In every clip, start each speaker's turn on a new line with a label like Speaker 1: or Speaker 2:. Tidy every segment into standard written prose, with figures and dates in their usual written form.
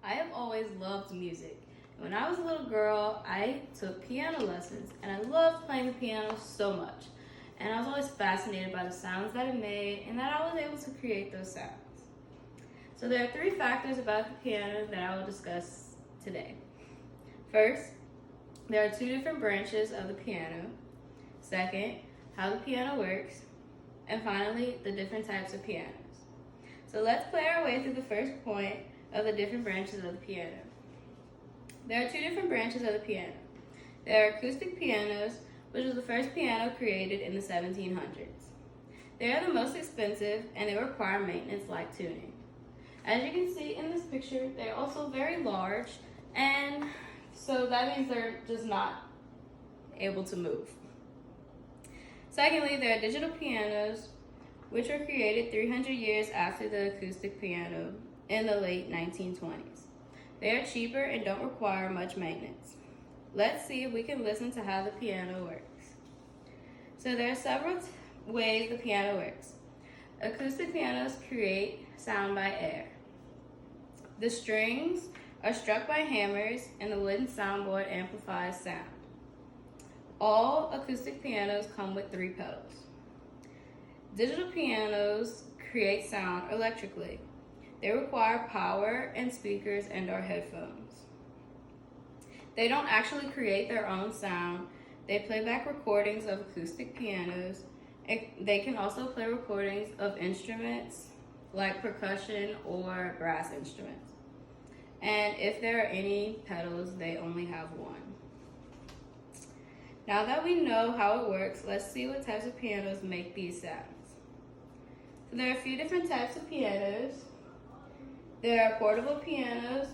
Speaker 1: I have always loved music. When I was a little girl, I took piano lessons, and I loved playing the piano so much. And I was always fascinated by the sounds that it made and that I was able to create those sounds. So there are 3 factors about the piano that I will discuss today. First, there are 2 different branches of the piano. Second, how the piano works. And finally, the different types of pianos. So let's play our way through the first point of the different branches of the piano. There are 2 different branches of the piano. There are acoustic pianos, which was the first piano created in the 1700s. They are the most expensive and they require maintenance like tuning. As you can see in this picture, they're also very large, and so that means they're just not able to move. Secondly, there are digital pianos, which were created 300 years after the acoustic piano in the late 1920s. They are cheaper and don't require much maintenance. Let's see if we can listen to how the piano works. So there are several ways the piano works. Acoustic pianos create sound by air. The strings are struck by hammers and the wooden soundboard amplifies sound. All acoustic pianos come with 3 pedals. Digital pianos create sound electrically. They require power and speakers and/or headphones. They don't actually create their own sound. They play back recordings of acoustic pianos. They can also play recordings of instruments like percussion or brass instruments. And if there are any pedals, they only have 1. Now that we know how it works, let's see what types of pianos make these sounds. So there are a few different types of pianos. There are portable pianos,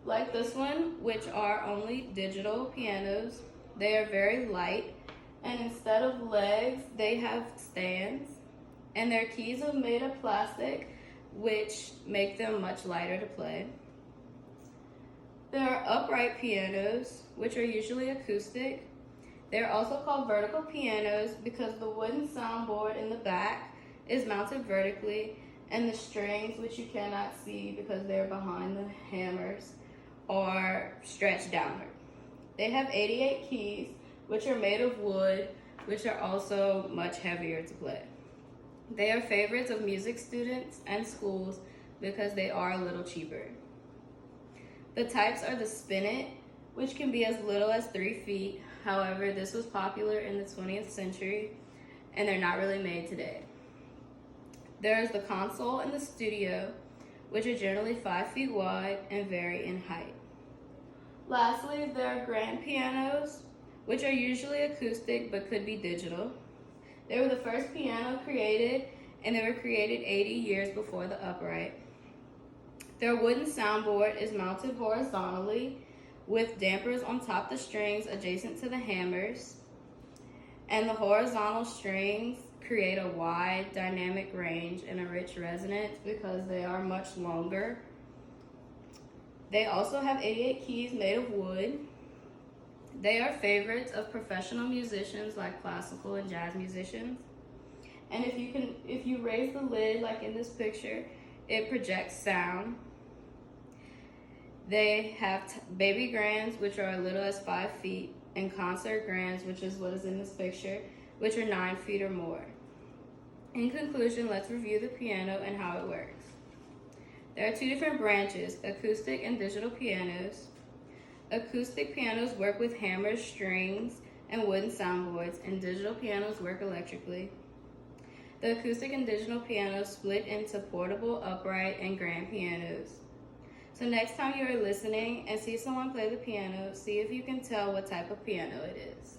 Speaker 1: like this one, which are only digital pianos. They are very light, and instead of legs, they have stands. And their keys are made of plastic, which make them much lighter to play. There are upright pianos, which are usually acoustic. They're also called vertical pianos because the wooden soundboard in the back is mounted vertically, and the strings, which you cannot see because they're behind the hammers, are stretched downward. They have 88 keys, which are made of wood, which are also much heavier to play. They are favorites of music students and schools because they are a little cheaper. The types are the spinet, which can be as little as 3 feet. However, this was popular in the 20th century, and they're not really made today. There is the console and the studio, which are generally 5 feet wide and vary in height. Lastly, there are grand pianos, which are usually acoustic but could be digital. They were the first piano created, and they were created 80 years before the upright. Their wooden soundboard is mounted horizontally with dampers on top the strings adjacent to the hammers, and the horizontal strings create a wide dynamic range and a rich resonance because they are much longer. They also have 88 keys made of wood. They are favorites of professional musicians like classical and jazz musicians. And if you raise the lid like in this picture, it projects sound. They have baby grands, which are as little as 5 feet, and concert grands, which is what is in this picture, which are 9 feet or more. In conclusion, let's review the piano and how it works. There are 2 different branches, acoustic and digital pianos. Acoustic pianos work with hammers, strings, and wooden soundboards, and digital pianos work electrically. The acoustic and digital pianos split into portable, upright, and grand pianos. So next time you are listening and see someone play the piano, see if you can tell what type of piano it is.